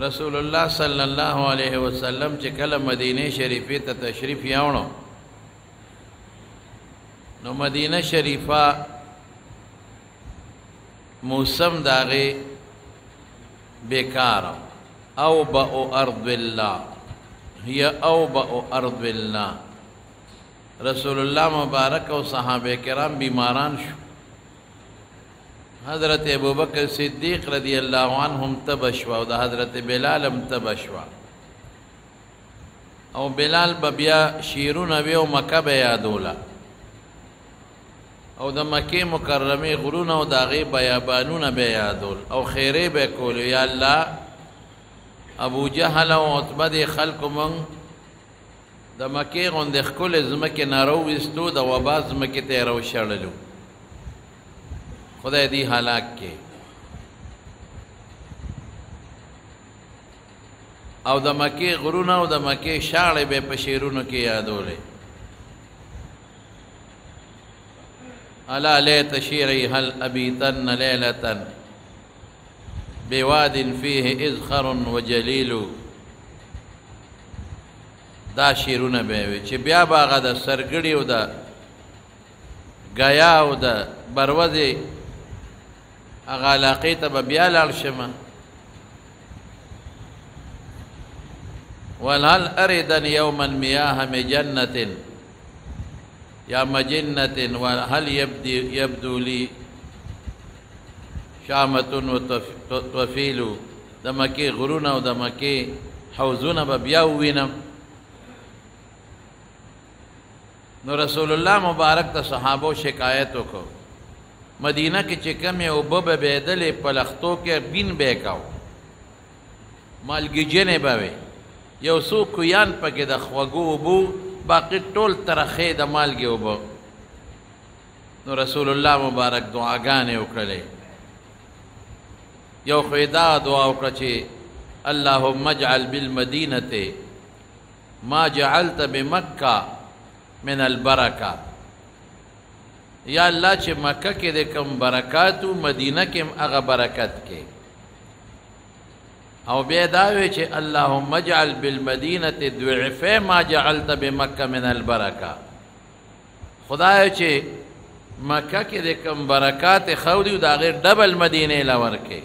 رسول الله صلی الله علیه وسلم چې کله مدینه شریفه ته تشریف یاوړو نو مدینه شریفه موسم داغه بیکار اوبأ ارض الله هي اوبأ ارض الله رسول الله مبارک او صحابه کرام بیماران شو حضرت ابوبکر صدیق رضی اللہ عنہم تبشوا او حضرت بلال هم تبشوا او بلال بیا شیرون او مکه به یادولا او د مکه مکرمه غرونه او داغه بیابانونه به یادول او خیره به کول یا الله ابو جهل او عتبه خلق من د مکه غوند خپل زمکه نارو وستو د وبا زمکه ته رو شړلو خدای دی هلاک کې او د مکه غرونه او د مکه شاړې به په شیرونو کې یادولې الا لیت شیری هل ابیتن لیلة بواد فيه اذخر وجلیل دا شیرونه به وي چې بیا باغه د سرګړی او د غیا او د بروزه اغا علاقه ته بیا لاړ شمه ولهل اريدن يوما مياه مجنة يا مجنة وهل يبدو لي شامة وطفيل دمكي غرونه ودمكي حوزونه بیا وینم نو رسول الله مبارک ته صحابو شکایت وکړو مدینہ کې چې کمې اوبه به بهدلې په لختو کې بین به کاو مالګي جنې به وي یو څو کویان پکې د خوږو اوبو باقي ټول ترخې د مالګي اوبه نو رسول الله مبارک دعاګانې وکړلې یو خو دا دعا وکړه چې اللهم اجعل بالمدینة ما جعلت بمکة من البرکات یا الله چې مکه کې د کم برکاتو مدینه کې هغه برکت کې او بیا دا وی چې اللهم اجعل بالمدینه ضعف ما جعلت بمکه من البرکات خدای چې مکه کې د کم برکات خوري دا غیر ډبل مدینه لور کې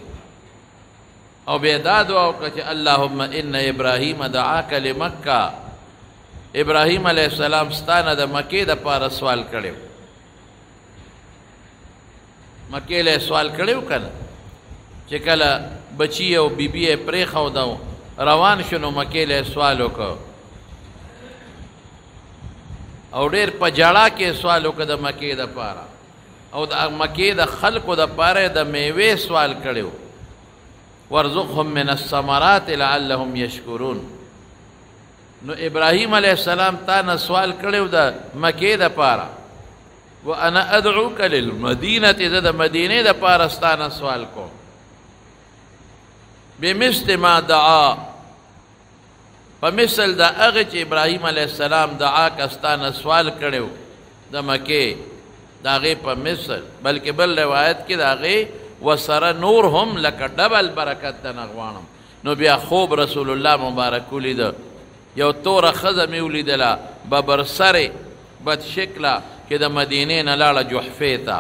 او بیا دا دعا وکړه چې اللهم ان ابراهیم دعاک لمکه ابراهیم علیه السلام ستانه د مکې د پاره سوال کړو مکې له سوال کړو کنه چې کله بچی او بیبی پرې خو دا روان شنو مکې له سوال وکړو او ډېر په جړه کې سوال وکړ د مکې د پاره او د مکې د خلقو د پاره د میوه سوال کړو ورزقهم من الثمرات لعلهم يشكرون نو ابراهیم علیہ السلام تا نه سوال کړو د مکې د پاره وانا ادعوك للمدینه د مدینه د پاره ستانه سوال کو بمثل ما دعا فمثل دا هغه چې ابراهیم علیہ السلام دعا کستانه سوال کړو د مکې داغه په مثل بلکې بل روایت کې داغه وسره نور هم لکه ډبل برکت تنغوانم نو بیا خوب رسول الله مبارک ولید یو تور خزه می ولیدله ببر سره بد شکله کې د مدینې نه لاړه جحفې ته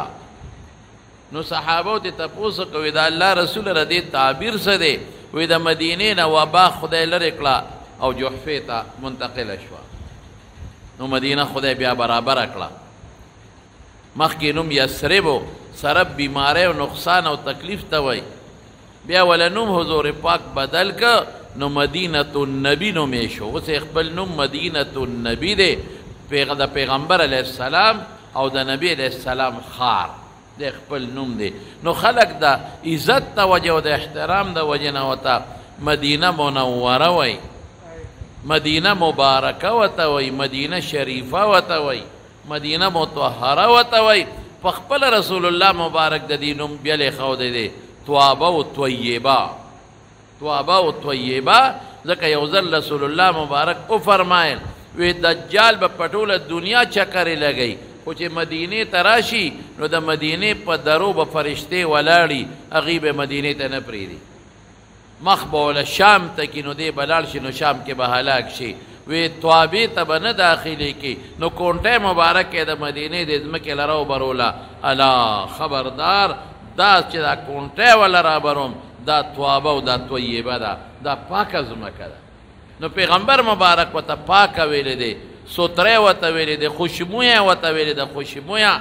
نو صحابو ته تپوس کوي دا الله رسول ردی تعبیر څه دی وې د مدینې نه وبا خدای لری کړه او جحفې ته منتقل شو نو مدینه خدای بیا برابر کړه مخکې نوم یثرب سره بیماری او نقصان او تکلیف ته وای بیا ولنوم حضور پاک بدل ک نو مدینه النبی نو میشو اوس خپل نوم مدینه النبی دی د پیغمبر علیه السلام او د نبی علیه السلام خار د خپل نوم دی نو خلق د عزت ته وجه او د احترام د وجه نه وته مدینه منوره وای مدینه مبارکه وته وای مدینه شریفه وته وای مدینه مطهره وته وای په خپل رسول الله مبارک د دینوم بیا خو دی توابه او طیبه توابه او طیبه ځکه یو ځل رسول الله مبارک او فرمایل وی دجال به پټوله دنیا چکرې لګی خو چې مدینه ته راشي نو د مدینه په درو به فرشتې ولاړي هغې به مدینې ته نه پرېږدي مخ به وله شام ته کي نو دی به لاړ شي نو شام کې به هلاک شي وی توابې ته به نه داخلي کي نو کونټۍ مبارک یې د مدینې د ځمکې له راوبروله الا خبردار دا چې دا کونټۍ وله رابروم دا توابه او دا طیبه ده دا پاکه ځمکه ده نو پیغمبر مبارک ورته پاکه ویلې دی ستره ورته ویلې دی خوشبویه ورته ویلې ده خوشبویه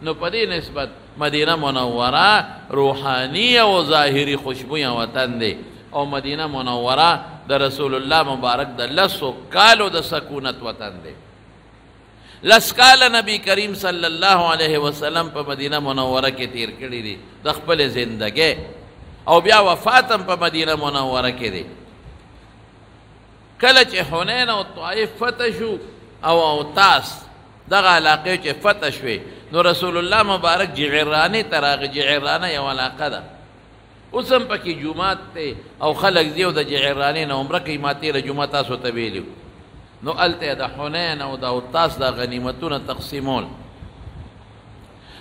نو په دې نسبت مدینه منوره روحانی او ظاهري خوشبویه وطن دی او مدینه منوره د رسول الله مبارک د لسو کالو د سکونت وطن دی لس کاله نبی کریم صلی الله علیه وسلم په مدینه منوره کې تیر کړي دي د خپل زندګۍ او بیا وفات هم په مدینه منوره کې دی کله چې حنین او طائف فتح شو او اوتاس دغه علاقې چې فتح شوې نو رسول الله مبارک جعرانې ته راغی جعرانه یو علاقه ده اوس هم پکې جومات دی او خلک ځي او د جعرانې نه عمره کوي ما تېره جمعه تاسو ته ویلي نو هلته د حنین او د اوتاس د غنیمتونه تقسیمول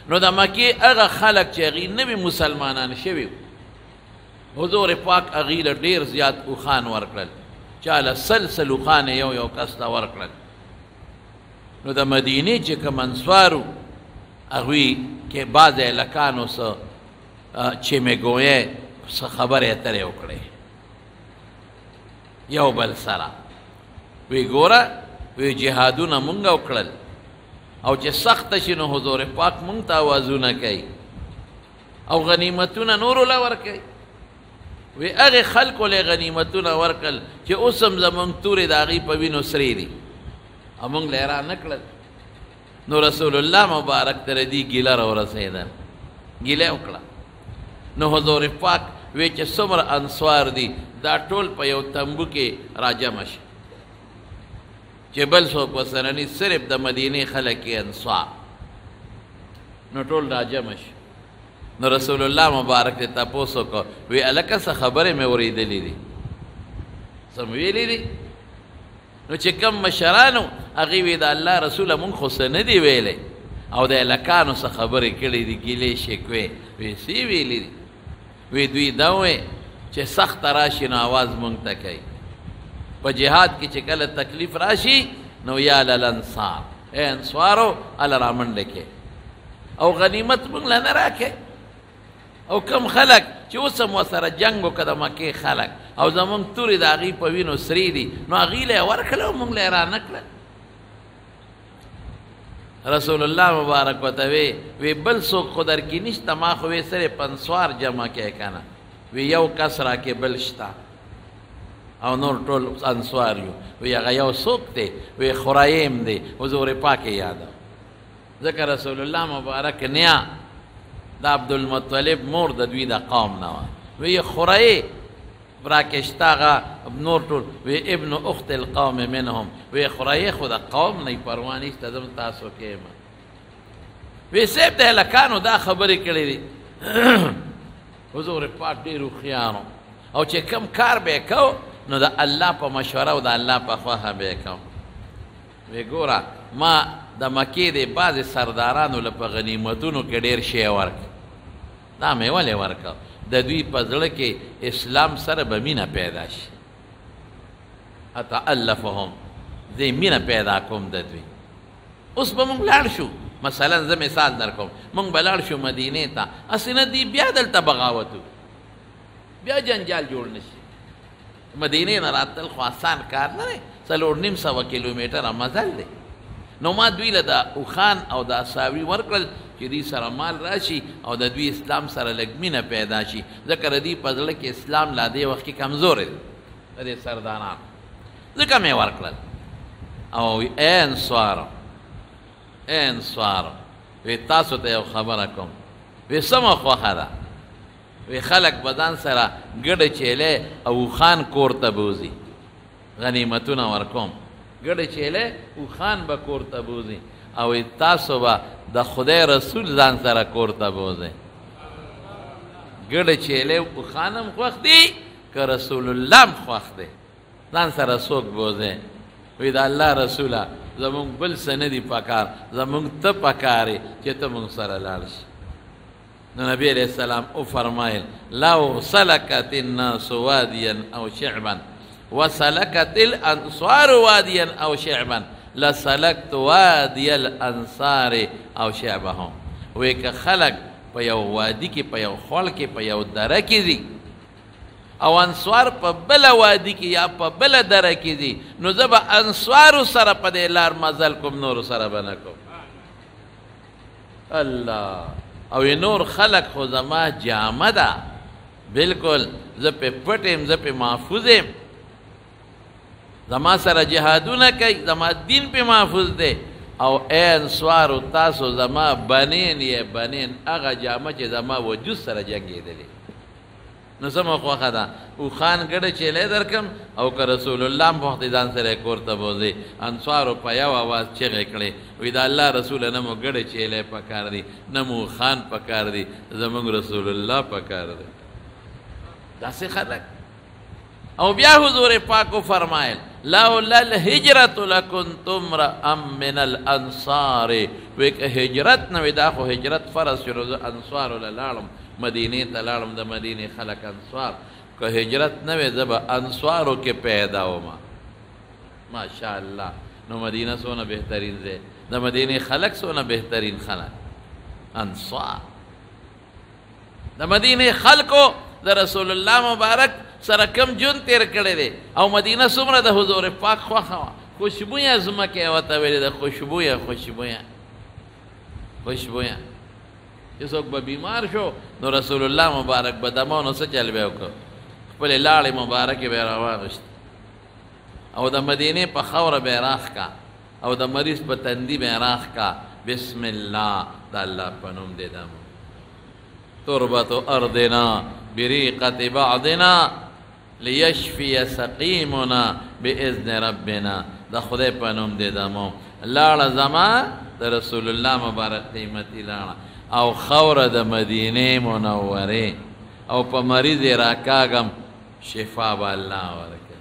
نو د مکې هغه خلک چې هغوی نوي مسلمانان شوي حضور پاک هغوی له ډېر زیات اوښان ورکړل چا له سل اوښانې یو کس ته ورکړل نو د مدینې چې کوم انصار وو هغوی کې بعضې هلکانو څه چیمهګویې څه خبرې اترې وکړې یو بل سره وی ګوره وی جهادونه مونږ وکړل او چې سخته شي نو حضور پاک مونږ ته آوازونه کوي او غنیمتونه نورو له ورکوي وی هغې خلکو له غنیمتونه ورکړل چې اوس هم زمونږ تورې د هغوی په وینو سرې دي او مونږ له یې را نه کړل نو رسول الله مبارک ته دې ګیله راورسېده ګیله وکړه نو حضور پاک وی چې څومره انصار دي دا ټول په یو تمبو کې راجمع شي چې بل څوک ورسره نه صرف د مدینې خلک یې انصار نو ټول راجمع شي نو رسول الله مبارک ته تپوس وکړو وی هلکه څه خبرې مې اورېدلې دي څه مې ویلي دي نو چې کوم مشرانو هغوی وی د الله رسوله مونږ خو څه نه دي ویلی او د هلکانو څه خبرې کړې دي ګیلې شکوې وی څه ویلي دي وی دوی دا وی چې سخته راشي نو آواز مونږ ته کوي په جهاد کې چې کله تکلیف راشي نو یا للانصار ای انصارو هله رامنډه کې او غنیمت مونږ له نه راکې او کم خلک چې اوس هم ورسره جنګ وکړه د مکې خلک او زمونږ تورې د هغوی په وینو سرې دي نو هغوی له یې ورکړه او مونږ له یې رانه کړه رسول الله مبارک ورته وی بل څوک خو در کې نشته ما خو وی صرف انصار جمع کې که نه وی یو کس را کې بل شته او نور ټول انصار یو وی هغه یو څوک دی وی خرایم دی حضور پاک یې یاده ځکه رسول الله مبارک نیا د عبدالمطلب مور د دوی د قوم نه وه وی خرایې راکشته هغه نور ټول وی ابن اخت القوم منهم وی خرایې خو د قوم نه یې پروا نشته زه تاسو کې یم وی صاحب د هلکانو دا خبرې کړې دي حضور پاک ډېر هوښیار او چې کم کار به یې کو نو د الله په مشوره او د الله په خوښه به یې کوم وی ګوره ما د مکې د بعضې سردارانو له په غنیمتونو کې ډېر شی ورکړ دا مې ولې ورکړ د دوی په زړه کې اسلام سره به مینه پیدا شي اتألفهم زه مینه پیدا کوم د دوی اوس به مونږ لاړ شو مثلا زه مثال در کوم مونږ به لاړ شو مدینې ته هسې نه دی بیا دلته بغاوت بیا جنجال جوړ نه شي مدینې نه راتل خو آسان کار نه دی 4.5 کیلومیټره مزل دی نو ما دوی له د اوښان او د اساوي ورکړل چې دوی سره مال راشي او د دوی اسلام سره لږ مینه پیدا شي ځکه د دوی په زړه کې اسلام لا دې وخت کې کمزوری دی د دې سرداران ځکه مې ورکړل او ای انصارو وی تاسو ته یو خبره کوم وی سمه خوښه ده وی خلک به ځان سره ګډه چیلې او اوښان کور ته بوځي غنیمتونه ورکوم ګډه چیلې اوښان به کور ته بوځي او تاسو به د خدای رسول ځان سره کور ته بوځئ ګډه چیلې اوښان هم خوښ دي که رسول الله هم خوښ دی ځان سره څوک بوځئ وی د الله رسوله زمونږ بل څه نه دي پکار زمونږ ته پکار یې چې ته مونږ سره لاړ شي نو نبی علیہ السلام او فرمایل لو سلکت الناس وادیا او شعبا وسلکت الانصار وادیا او شعبا لسلکت وادی الانصار او شعبهم وی که خلق په یو وادي کې په یو خول کې په یو دره کې دي او انصار په بله وادي کې یا په بله دره کې دي نو زه به انصارو سره په دې لار مزل کوم نورو سره به نه کوم الله او نور خلق خو زما جامه ده بلکل زه پې پټ یم زه پې محفوظ یم زما سره جهادونه کوي زما دین پې محفوظ دی او اے انصارو تاسو زما بنین یې بنین هغه جامه چې زما وجود سره جنګېدلې نو زما خوښه ده او خان ګډه چیلی درکم او که رسول الله په وخت ځان سره کور ته بوځې انصارو په یو اواز چغې کړې وایي د الله رسوله نه مو ګډه چیلی پکار دی نه مو خان پکار دی زموږ رسول الله پکار دی داسې خلک او بیا حضور پاکو فرمایل لولا الهجرة لكنت امرأ من الانصار وی که هجرت نه وي دا خو هجرت فرض شو زه انصارو له لاړم مدینې ته لاړم د مدینې خلک انصار که هجرت نه وي زه به انصارو کې پیدا وم ماشاء الله نو مدینه څونه بهترین ځای د مدینې خلک څونه بهترین خلک انصار د مدینې خلکو د رسول الله مبارک سره کم جون تیر کړی دی او مدینه څومره د حضور پاک خوښه وه خوشبویه ځمکه یې ورته ویلې ده خوشبویه خوشبویه خوشبویه چې څوک به بیمار شو نو رسول الله مبارک به دمه نو څه چل به یې وکړو خپلې لاړې مبارکې به یې راواغېست او د مدینې په خاوره به یې راښ کا او د مریض په تندي به یې راښ کا بسم الله د الله په نوم دې دم تربة ارضنا بریقة بعضنا لیشفی سقیمنا باذن ربنا د خدای په نوم دې دمو لاړه زما د رسول الله مبارک قیمتي لاړه او خوره د مدینې منورې او په مریض یې راکاږم شفا به الله ورکوي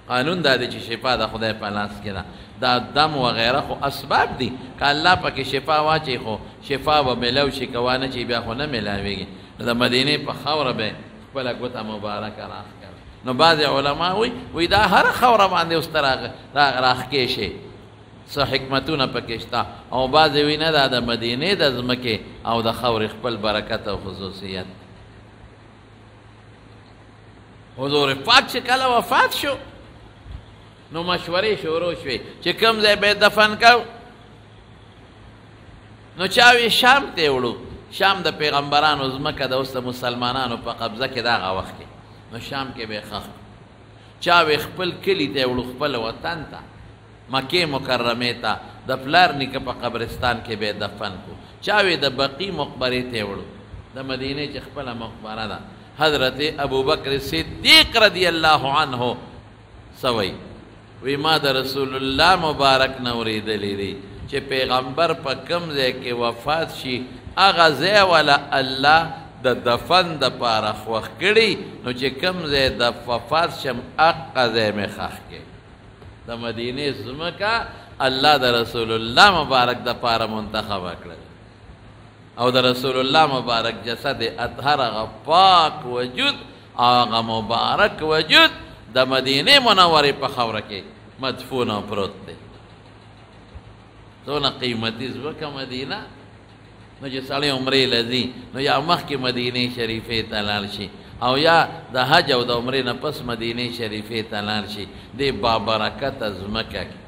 قانون دا دی چې شفا د خدای په لاس کې ده دا دم وغیره خو اسباب دي که الله پکې شفا واچي خو شفا به میلاو شي که وانه چې بیا خو نه میلاویږي د مدینې په خاوره به خپله ګوته مبارکه راښکوي نو بعضې علما وایي دا هره خاوره باندې اوس ته راښکې شي څه حکمتونه پکې شته او بعضې وایي نه دا د مدینې د ځمکې او د خاورې خپل برکت او خصوصیت حضور پاک چې کله وفات شو نو مشورې شروع شوې چې کوم ځای به دفن کو نو چا وی شام ته وړو شام د پیغمبرانو ځمکه د اوس د مسلمانانو په قبضه کې د هغه وخت کې نو شام کې به ښخ چا وی خپل کلي ته وړو خپل وطن ته مکې مکرمې ته د پلار نیکه په قبرستان کې به دفن کو چا وی د بقي مقبرې ته وړو د مدینې چې خپله مقبره ده حضرت ابوبکر صدیق رضی الله عنه سوی وی ما د رسول الله مبارک نه اورېدلی دی چې پیغمبر په کوم ځای کې وفات شي هغه ځای والا الله د دفن دپاره خوښ کړي نو چې کوم ځای د وفات شم هغه ځای مې ښخ کړي د مدینې ځمکه الله د رسول الله مبارک دپاره منتخبه کړل او د رسول الله مبارک جسد اطهر هغه پاک وجود هغه مبارک وجود د مدینې منورې په خاوره کې مدفون او پروت دی څونه قیمتي ځمکه مدینه نو چې سړی عمرې له ځي نو یا مخکې مدینې شریفې ته لاړ شي او یا د حج او د عمرې نه پس مدینې شریفې ته لاړ شي دې بابرکته ځمکه کې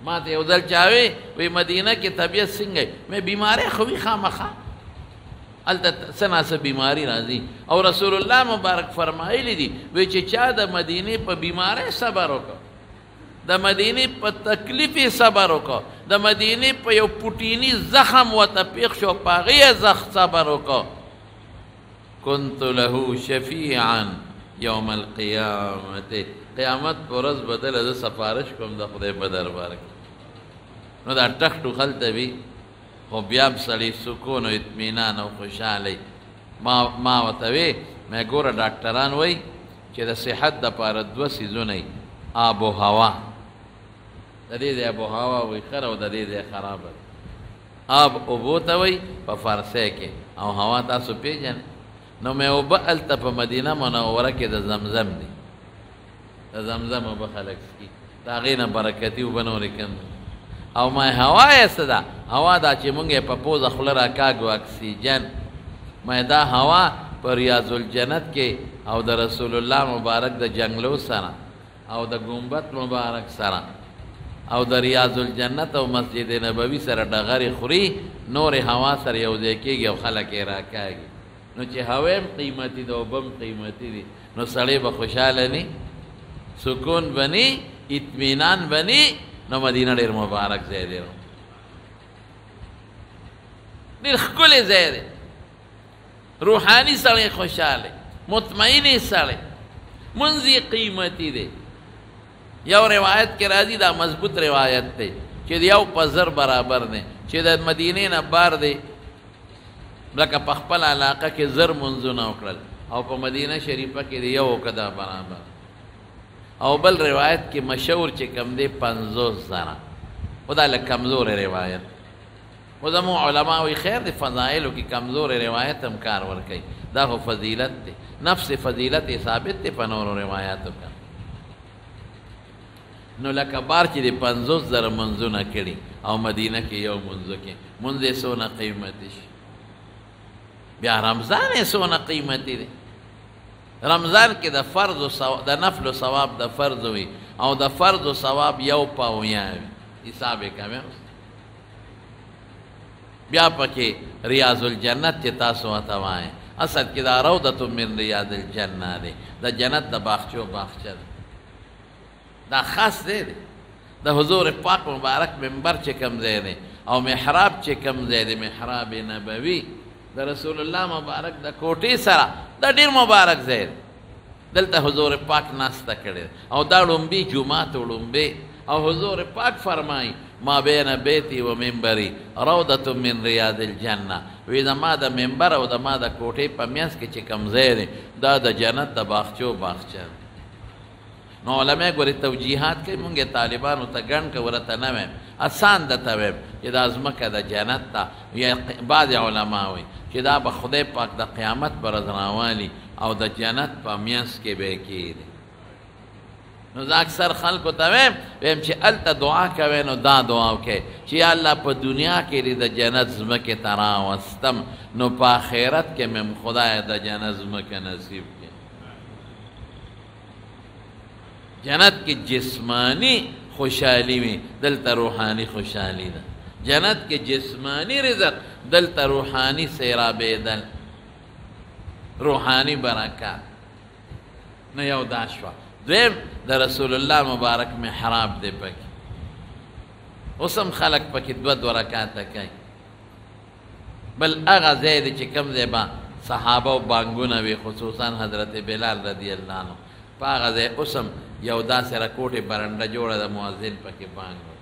ما ته یو ځل چا وی مدینه کې طبیعت څنګه مې بیمارۍ خو وي خامخا هلته څه ناڅه بیماري راځي او رسول الله مبارک فرمایلی دي وی چې چا د مدینې په بیمارۍ صبر وکړ د مدینې په تکلیف یې صبر وکړ د مدینې په یو پوټیني زخم ورته پېښ شو په هغې یې صبر وکړ كنت له شفیعا یوم القیامت قیامت په ورځ به دله زه سفارش کوم د خدای په دربار کې نو دا ټخ ټوخل ته وي خو بیا هم سړي سکون او اطمینان او خوشحالۍ ما ورته وی مې ګوره ډاکټران وایي چې د صحت دپاره دوه څیزونه وي آب و هوا د دې ځای آب و هوا وایي ښه او د دې ځای خرابه ده آب اوبو ته وایي په فارسی کې، او هوا تاسو پیژنئ. نو مې اوبه هلته په مدینه منوره کې د زمزم دي، د زمزم اوبه خلک څښي، د هغې نه برکتي اوبه نورې کم دي. او ما هوا یې څه ده؟ هوا دا چې مونږ یې په پوزه خوله راکاږو اکسیجن، ما دا هوا په ریاض الجنت کې او د رسول الله مبارک د جنګلو سره او د ګنبد مبارک سره او د ریاض الجنت او مسجد نبوي سره ډغرې خوري، نورې هوا سره یو ځای کېږي او خلک یې راکاږي. نو چې هوا هم قیمتي ده، اوبه هم قیمتي دي، نو سړی به خوشحاله نی، سکون به نی، اطمینان به نی. نو مدینه ډېر مبارک ځای دی، ډېر ښکلی ځای دی، روحاني سړی خوشحاله، مطمئنې سړی، منځ یې قیمتي دی. یو روایت کې راځي، دا مضبوط روایت دی چې د یو په زر برابر دی، چې د مدینې نه بار دی لکه په خپل علاقه کې زر منځونه وکړل، او په مدینه شریفه کې د یو کده برابر. او بل روایت کې مشهور چې کم دی 50 زره، خو دا لږ کمزور روایت. خو زموږ علما وایي خیر د فضایلو کې کمزور روایت هم کار ورکوي، دا خو فضیلت دی، نفس فضیلت یې ثابت دی په نورو روایاتو کې. نو لکه بار چې د 50 زره منځونه کړي او مدینه کې یو منځو کې منځ یې څونه قیمتي شي. بیا رمضان یې څونه قیمتي دی، رمضان کې د فرض د نفل و ثواب د فرض وي، او د فرض و ثواب 1 پاویا وي، حساب یې کوي. بیا پکې ریاض الجنت چې تاسو ورته وایئ، اصل کې دا روضة من ریاض الجنه دی، د جنت د باغچو باغچه ده. دا خاص ځای دی، د حضور پاک مبارک منبر چې کوم ځای دی او محراب چې کوم ځای دی، محراب نبوي د رسول الله مبارک د کوټې سره، دا ډېر مبارک ځای دی. دلته حضور پاک ناسته کړې او دا لومبي جومات لومبي، او حضور پاک فرمایي ما بین بیتی و منبری روضة من ریاض الجنه، وی زما د منبر او زما د کوټې په میانځ کې چې کوم ځای دی، دا د جنت د باغچو باغچه. نو علماء ګورې توجیحات کوي، مونږ یې طالبانو ته ګڼ که ورته نه ویم، اسان درته ویم چې دا ځمکه د جنت ته. یا بعضې علما وایي چې دا به خدای پاک د قیامت په ورځ راوالي او د جنت په میانځ کې به یې کښېږدي. نو زه اکثر خلکو ته ویم چې هلته دعا کوئ، نو دا دعا وکئ چې یا الله په دنیا کې دې د جنت ځمکې ته راوستم، نو په آخرت کې مې خدای د جنت ځمکه نصیب کړي. جنت کې جسمانی خوشحالی وي، دلته روحانی خوشحالی ده. جنت کې جسمانی رزق، دلته روحانی سیرابېدل، روحانی برکات. نو یو دا شوه. دویم د رسول الله مبارک محراب دی پکې، اوس هم خلک پکې 2 رکعاته کوي. بل هغه ځای دی چې کوم ځای به صحابه او بانګونه وي، خصوصا حضرت بلال رضی الله عنه، په هغه ځای اوس هم یو داسې راکوټې برنډه جوړه ده، مؤذن پکې بانګ وایي،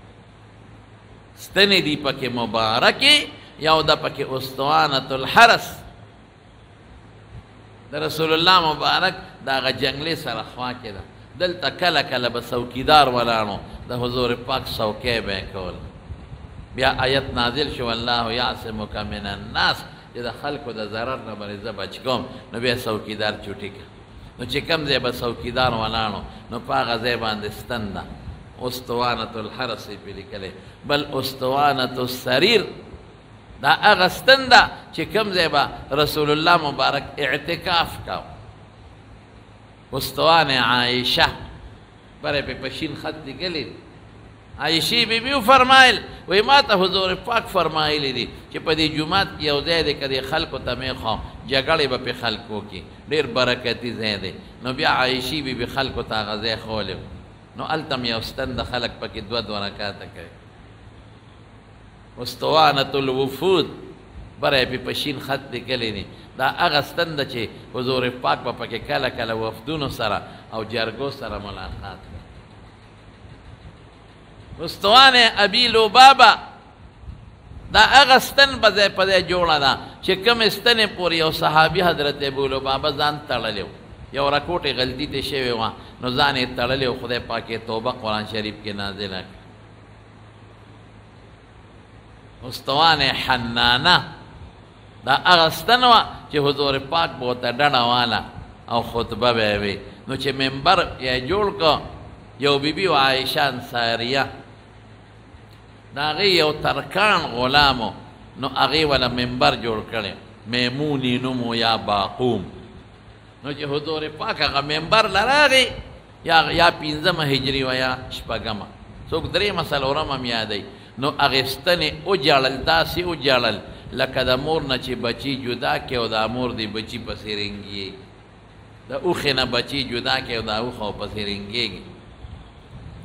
ستنې دي پکې مبارکې، یو ده پکې استوانة الحرس د رسول الله مبارک د هغه جنګلې سره خوا کې ده. دلته کله کله به څوکیدار ولاړو، د حضور پاک څوکۍ به یې کول. بیا آیت نازل شو الله یعصمک من الناس، چې د خلکو د ضرر نه به زه بچ کوم. نو بیا څوکیدار چوټي کړه. نو چې کوم ځای به څوکیدار ولاړو، نو په هغه ځای باندې ستن ده، استوانة الحرس یې پرې لیکلی. بل استوانة السریر، دا هغه ستن ده چې کوم ځای به رسول الله مبارک اعتکاف کاو. استوانه عایشه برای په پشین خط لیکلی. عایشې بیبي فرمایل وی ما ته حضور پاک فرمایلی دي چې په دې جومات کې یو ځای دی، که دې خلکو ته مې خوام جګړې به په خلکو کې، ډېر برکتي ځای دی. نو بیا عایشې بیبي خلکو ته هغه ځای ښولی، نو هلته م یو ستن د خلک پکې 2 رکعاته کوي. استوانة الوفود برای په پشین خط لیکلی دي، دا هغه ستن ده چې حضور پاک به پکې کله کله وفدونو سره او جرګو سره ملاقات کوي. استوانه ابي لبابه، دا هغه ستن په ځای په ځای جوړه ده چې کوم ستنې پورې یو صحابي حضرت ابو لبابه ځان تړلی و، یو راکوټې غلطي ته شوې وه، نو ځان یې تړلی و. خدای پاک یې توبه قرآن شریف کې نازله کړه. استوان حنانه دا اغستن وه چې حضور پاک به ورته ډډه واله او خطبه به یې وي. نو چې منبر یې جوړ کړ، یو بیبي و عایشه انصاریه، د هغې یو ترکان غلامو، نو هغې وله منبر جوړ کړی، میمونې نوم و یا باقوم. نو چې حضور پاک هغه منبر له راغی، یا پنځمه هجري وه یا شپږمه، څوک درېیمه څلورمه هم یادوي، نو اغېستنې وجړل، داسې وجړل لکه د مور نه چې بچي جدا کړي او د مور د بچي پسې رنګېږي، د اوښې نه بچي جدا کړي او د اوښه پسې رنګېږي.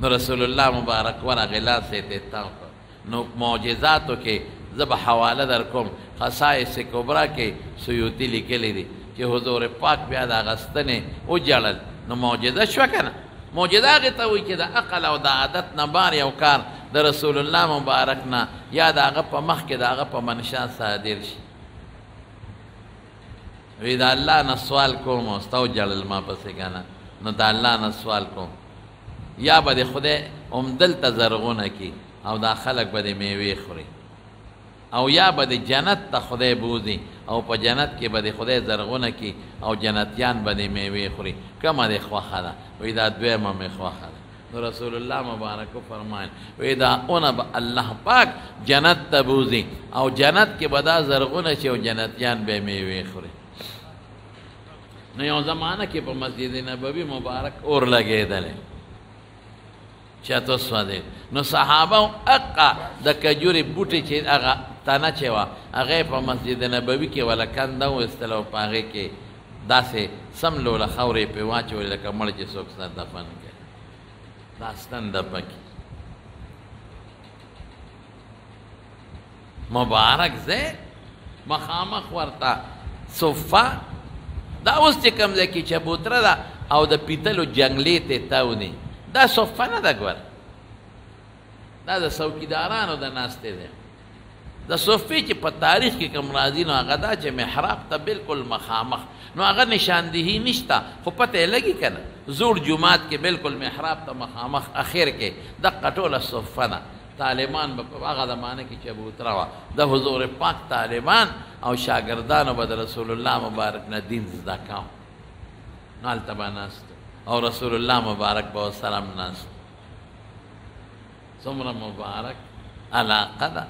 نو رسول الله مبارک ورغې لاس یې ته تاو کړ. نو معجزاتو کې زه به حواله در کوم، خصائص کبرا کې سیوطي لیکلی دي چې حضور پاک بیا د اغستنې وجړل، نو معجزه شوه که نه؟ معجزه هغې ته وایي چې د عقل او د عادت نه بار یو کار د رسول الله مبارک نه یا د هغه په مخ کې د هغه په منشا صادر شي. وی د الله نه سوال کوم او ستا وجړل ما پسې که نه، نو د الله نه سوال کوم، یا به د خدای همدلته زرغونه کي او دا خلک به د میوې خوري، او یا به د جنت ته خدای بوځي او په جنت کې به د خدای زرغونه کي او جنتیان به د میوې خوري. کومه د خوښه ده؟ وی دا دویمه مې خوښه ده. نو رسول الله مبارک فرمایل وی دا اونه به الله پاک جنت ته بوځي او جنت کې به دا زرغونه شي او جنتیان به میوې خوري. نو یو زمانه کې په مسجد نبوي مبارک اور لګېدلی، چتو سوده، نو صحابه اقا د کجوري بوټي چې هغه تنه چې وه هغه په مسجد نبوي کې وله کنده وایستله او په هغې کې داسې سم لوله خاورې پرې واچولې لکه مړ چې څوک سره دفن کړي، دا ستنده پکې مبارک ځای مخامخ ورته صفه. دا اوس چې کوم ځای کې چبوتره ده او د پیتلو جنګلې ته تاونې، دا صفه نه ده ګوره، دا د څوکیدارانو د ناستې دی. د صفې چې په تاریخ کې کوم راځي نو هغه دا چې محراب ته بالکل مخامخ، نو هغه نشاندهي نشته خو پته یې لګي که نه، زوړ جومات کې بالکل محراب ته مخامخ اخر کې دقه ټوله صفه ده. طالبان به په هغه زمانه کې چبوتره وه، د حضور پاک طالبان او شاګردانو به د رسول الله مبارک نه دین زده کوم، نو هلته به ناست او رسول الله مبارک به ورسره هم ناست. څومره مبارک علاقه ده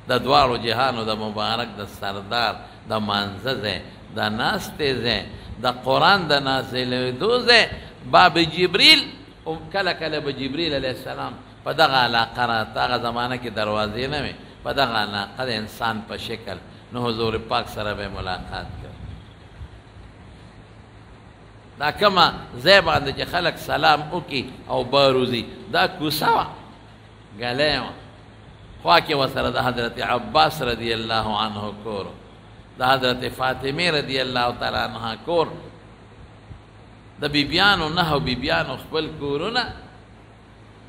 د دواړو جهانو د مبارک د سردار د مانځه ځای، د ناستې ځای، د قرآن د نازلېدو ځای. باب جبریل کله کله به جبریل علیه السلام په دغه علاقه راته، هغه زمانه کې دروازې نه وې، په دغه علاقه د انسان په شکل، نو حضور پاک سره به ملاقات کړ. دا کومه ځای باندې چې خلک سلام وکړي او باروزي، دا کوڅه وه، ګلی وه، خوا کې ورسره د حضرت عباس رضی الله عنه کور، د حضرت فاطمې رضی الله تعالی عنها کور، د بیبیانو نهو بیبیانو خپل کورونه،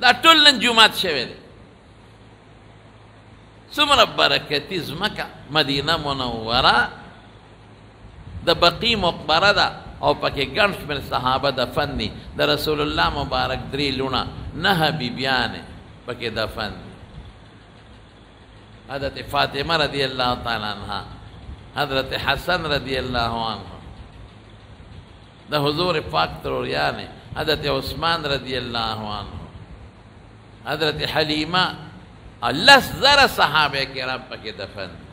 دا ټول نن جومات شوی دی. څومره برکتي ځمکه مدینه منوره، د بقي مقبره ده او پکې ګڼ شمېر صحابه دفن دي. د رسول الله مبارک 3 لوڼه 9 بیبیانې پکې دفن دي. حضرت فاطمه رضی الله تعالی عنها، حضرت حسن رضی الله عنه، د حضور پاک تروریانې، حضرت عثمان رضی الله عنه، حضرت حلیمه، 10,000 صحابه کرام پکې دفن دي.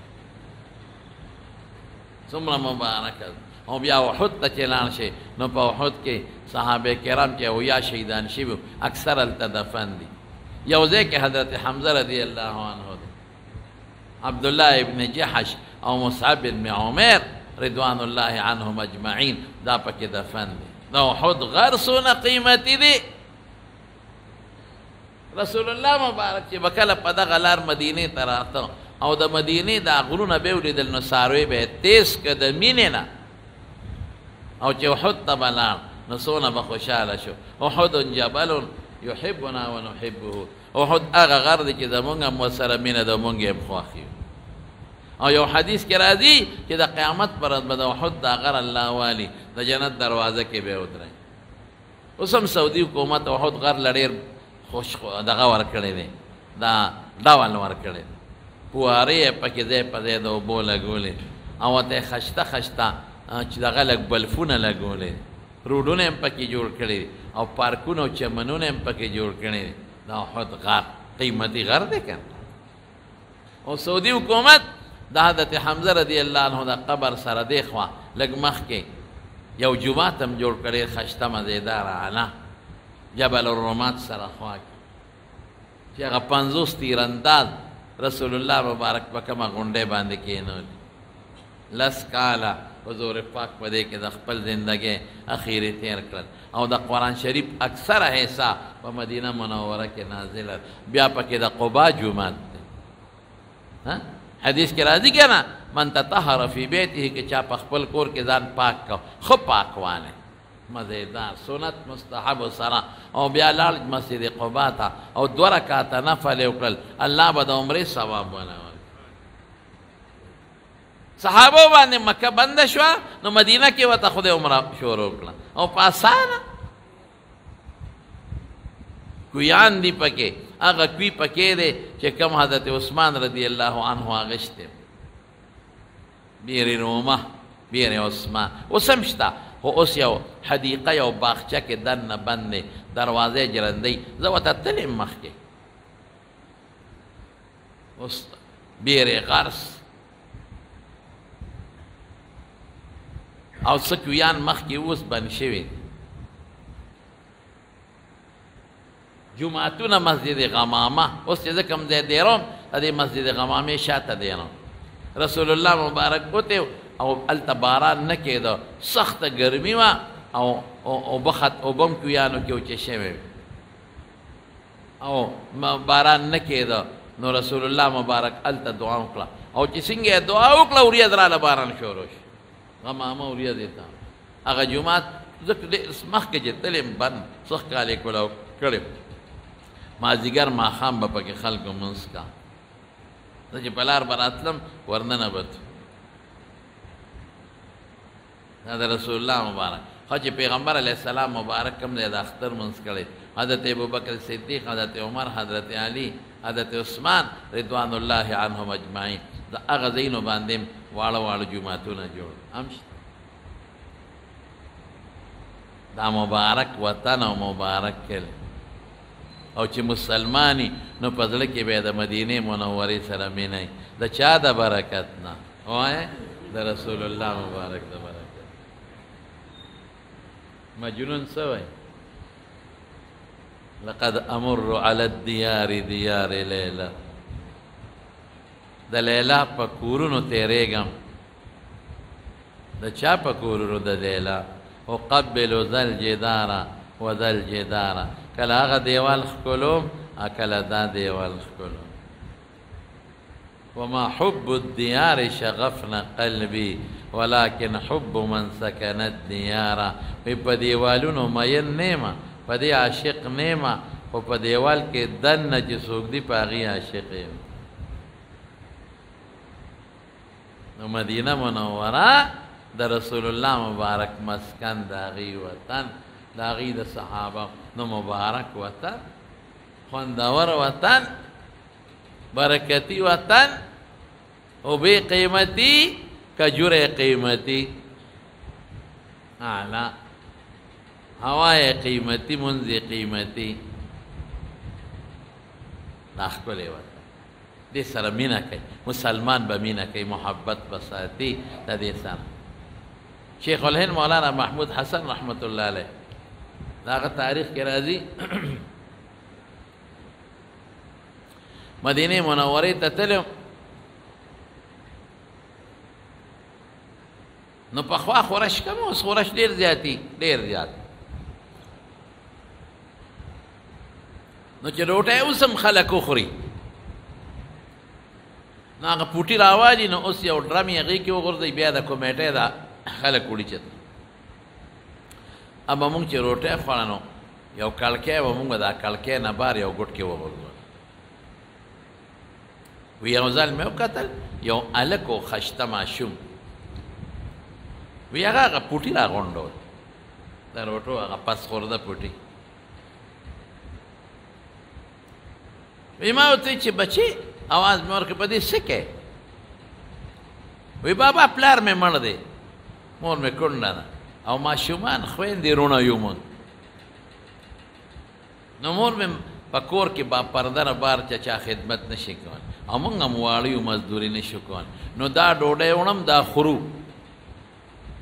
څومره مبارکه. او بیا احد ته چې لاړ شي نو په احد کې صحابه کرام چې اویا شهیدان شوي اکثر هلته دفن دي. یو ځای کې حضرت حمزه رضی الله عنه دی، عبدالله ابن جحش او مصعب بن عمر رضوان الله عنهم اجمعین دا پکې دفن دي. دا احد غر څونه قیمتي دی. رسول الله مبارک چې به کله په دغه لار مدینې ته راته او د مدینې دا غرونه به یې ولیدل نو څاروی به یې تیز که د مینې نه، او چې احد ته به لاړ نو څونه به خوشحاله شو. احد جبل یحبنا و نحبه، احد هغه غر دی چې زمونږ هم ورسره مینه ده، مونږ یې خوښ یو. او یو حدیث کې راځي چې د قیامت پر ورځ به د احد دا غر الله والي د جنت دروازه کې به یې ودروي. اوس هم سعودي حکومت احد غر له ډېر خوش دغه ورکړی دی، دا ډول ورکړی دی. فوارې یې پکې ځای په ځای د اوبو لګولې او ورته یې خشته خشته چې دغه لږ بلفونه لګولې روډونه هم پکې جوړ کړي او پارکونه او چمنونه هم پکې جوړ کړي دا احد غار قیمتي غر دی که او سعودي حکومت د حضرت حمزه رضی الله عنه د قبر سره دی خوا لږ مخکې یو جومات هم جوړ کړی خشته مزیدار اعلی جبل الرومات سره خوا کې چې هغه 50 تیرانداز رسول الله مبارک په کومه غونډۍ باندې کېنولي 10 کاله حضور پاک په دې کې د خپل زندګۍ اخیري تیر کړل او د قرآن شریف اکثره حصہ په مدینه منوره کې نازله بیا پکې د قبا جومات دی حدیث کې راځي که نه من تطهر فی بیته کې چا په خپل کور کې ځان پاک کو ښه پاکوالی مزیدار سنت مستحب سره او بیا لاړ مسجد قبا ته او 2 رکعاته نفل یې وکړل الله به د عمرې ثواب ولور صحابه باندې مکه بنده شوه نو مدینه کې ورته خدای عمره شروع کړه او په اسانه کویان دی پکې هغه کوی پکې دی چې کوم حضرت عثمان رضی الله عنه اغشته بیر رومه بیر عثمان اوس هم شته خو اوس یو حدیقه یو باغچه کې دننه بند دی دروازې جرندۍ زه ورته تلم مخکې اوس بیر غرس او څه کویان مخکې اوس بند شوي جمعتونه مسجد غمامه اوس چې زه کوم ځای دیروم د دې مسجد غمامې شاته دیروم رسول الله مبارک وته او هلته باران نه کېده سخته ګرمي وه او بخت اوبه هم کویانو کې وچې شوې او باران نه کېده نو رسول الله مبارک هلته دعا وکړه او چې څنګه یې دعا وکړه وریځ راله باران شروع شو غمامه وریځ یې ته هغه جومات زه مخکې چې تلم بند څه کال یې کړی مازدیګر ماښام به پکې خلکو منځ کا زه چې په لار به راتلم ورننه به دا د رسول الله مبارک خو چې پیغمبر علیه السلام مبارک کوم دی د اختر منځ کړی حضرت ابوبکر صدیق حضرت عمر حضرت علی حضرت عثمان رضوان الله عنهم اجمعین د هغه ځایونو باندې واړه واړه جوماتونه جوړ هم شته دا مبارک وطن او مبارک کلی او چې مسلمانی نو په زړه کې به د مدینې منورې سره مینه وي د چا د برکت نه وایه د رسول الله مبارک د برکت مجنون څه وایي لقد امر علی الدیار دیار لیلا د لیلا په کورونو تیریږم د چا په کورونو د لیلا اقبل ذل جدارا و ذل جدارا کله هغه دیوال ښکلوم کله دا دیوال ښکلوم وما حب الديار شغفنا قلبي ولكن حب من سكن الديار په دیوالونو مین نیمه په دې عاشق نیمه او په دیوال کې دنه چې څوک دی په هغې عاشق یم نو مدینه منوره د رسول الله مبارک مسکن د هغې وطن د هغې د صحابه نو مبارک وطن خوندور وطن برکتی وطن او بے قیمتی کجور قیمتی اعلی هوای قیمتی منځ قیمتی دا ښکلی وطن دې سره مینه کوي مسلمان به مینه کوي محبت به ساتي د دې سره شیخ الهند مولانا محمود حسن رحمت الله علیه د هغه تاریخ کې راځي مدینه منورې ته تلم نو پخوا خورش کم اوس خورش ډېر زیاتي ډېر زیات نو چې ډوډۍ اوس هم خلک وخوري نو هغه پوټي راوالي نو اوس یو ډرم یې هغې کې وغورځوي بیا د کمیټې دا خلک وړي چېرته اما مونږ چې روټۍ خوړه نو یو کړکۍ به مونږ دا کړکۍ نه بار یو ګوټ کې وغورځول وی یو ځل مې وکتل یو هلک و خشته ماشوم وی هغه پوټي راغونډول د روټو هغه پس خورده پوټي وی ما ورته چې بچې आवाज مې ورکړ په دې څه کې وی بابا پلار مې مړ دی مور مې کونډه ده او ماشومان خویندې رونه یو مونږ نو مور مې په کور کې با پرده نه بار چا خدمت نشي کولی او موږ هم واړه یو مزدوري نشو کولی نو دا ډوډۍ وړم دا خورو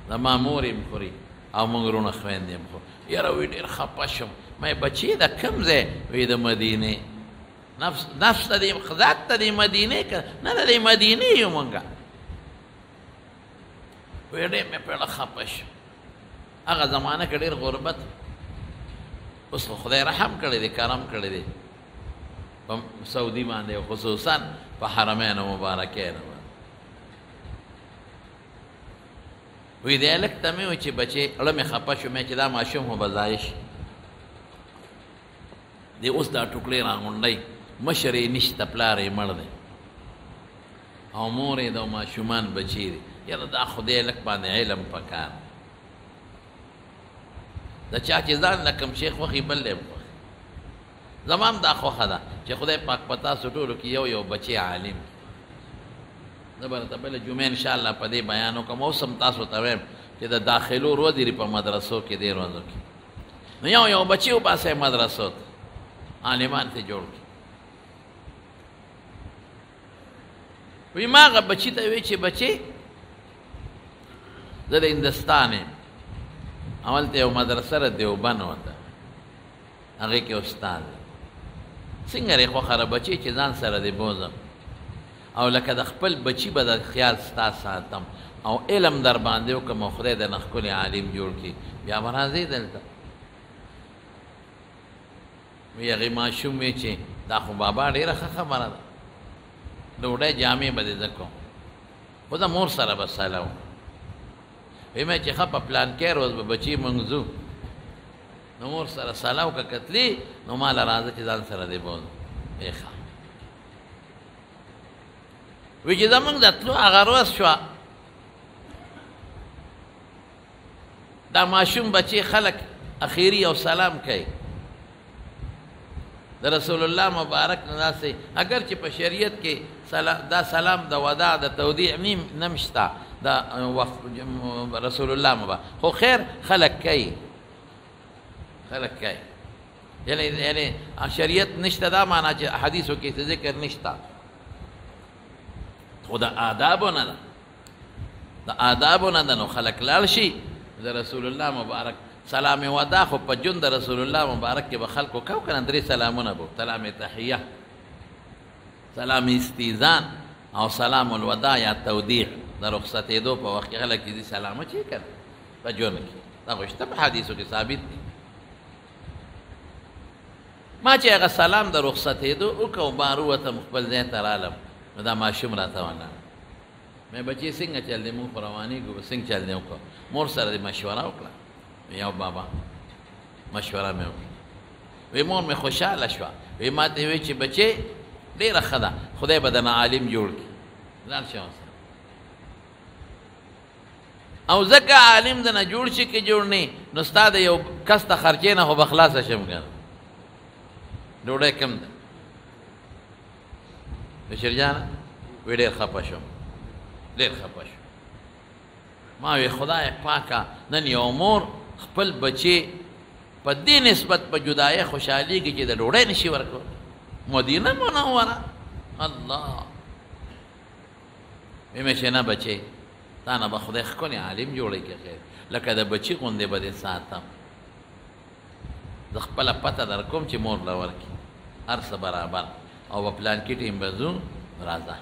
زما مور یې خوري او موږ رونه خویندې هم خورو یاره وی ډېر خفه شم مې بچې د کوم ځای وی د مدینې نفس ته دې ذات ته دې مدینې که نه د دې مدینې یو موږ وی ډېر مې پهله خفه شم هغه زمانه کې ډېر غربت اوس خدای رحم کړی دی کرم کړی دی په سعودي باندې خصوصا په حرمینو مبارکینو وی دی هلک ته مې وویل چې بچې زړه مې خفه شو مې چې دا ماشوم خو به ضایع شي دی اوس دا ټوکړې راغونډی مشر یې نشته پلار یې مړ دی او مور یې د ماشومان بچي دي یاره دا خدای هلک باندې علم پکار د چا چې ځان له کوم شیخ وخي بل دی زما هم دا خوښه ده چې خدای پاک په تاسو ټولو کې یو یو بچی عالم زه به درته بله جمعه انشاءالله په دې بیان وکړم اوس هم تاسو ته وایم چې د داخلو ورځې دي په مدرسو کې دې ورځو کې نو یو یو بچي وباسئ مدرسو ته عالمان ته جوړ کړي وی ما هغه بچي ته وی چې بچې زه د هندستان یم اولته یو مدرسه را دیوبند وته هغې کې استاد څنګه ری خوښه بچی چې ځان سره دې بوزم او لکه د خپل بچي به د خیال ستا ساتم او علم در باندې وکړم او خدای د نه ښکلی عالم جوړ کړي بیا به راځې دلته وی هغې ماشوم وی چې دا خو بابا ډېره ښه خبره ده ډوډۍ جامې به دې زه کوم خو د مور سره به سله وم وی مې چې ښه په پلان کې روز به بچي مونږ ځو نو مور سره سلا وکړه کتلي نو ما له راځه چې ځان سره دې بوځم وی ښه وی چې زمونږ د تلو هغه ورځ شوه دا ماشوم بچی خلک اخیری او سلام کوي د رسول الله مبارک نه داسې اگر چې په شریعت کې دا سلام د وداع د تودیع نیم شته دا رسول الله مبارک خو خیر خلق کوي خلق کوي یعنی شریعت نشته دا معنا چې حدیثو کې ذکر نشته خو د آدابونه ده د آدابونه ده نو خلق لاړ شي د رسول الله مبارک سلام وداع خو په جون د رسول الله مبارک کې به خلکو کو کنه درې سلامونه به سلام تحیه سلام استیزان او سلام الوداع یا تودیع د رخصتېدو په وخت کې خلک دې سلام چی کړي په جون کې دا خو شته په حدیثو کې ثابت دي ما چې هغه سلام د رخصتېدو وکړو بارو وته خپل ځای ته رالم نو دا ماشوم راته ونه مې بچې څنګه چل دی مونږ روانېږو څنګه چل دی وکړو مور سره دې مشوره وکړه یو بابا مشوره مې وکړه وی مور مې خوشحاله شوه وی ما ته وی چې بچې ډېره ښه ده خدای به درنه عالم جوړ کړي ځان شه او ځکه عالم دنه جوړ شي که جوړ نه نو ستا د یو کس ته خرچې نه خو به خلاصه شم که ډوډۍ کم ده بشیر جانه وی ډېر خفه شوم ډېر خفه شوم ما وی خدای پاکه نن یو مور خپل بچې په دې نسبت په جدایۍ خوشحالېږي چې د ډوډۍ نشي ورکولی مدینه منوره الله وی مې چې نه بچې تا نه به خدای ښکلی عالم جوړی که خیر لکه د بچي غوندې به دې ساتم زه خپله پته در کوم چې مور له ورکړي هر څه برابر او په پلان کې ټیم به ځو راځه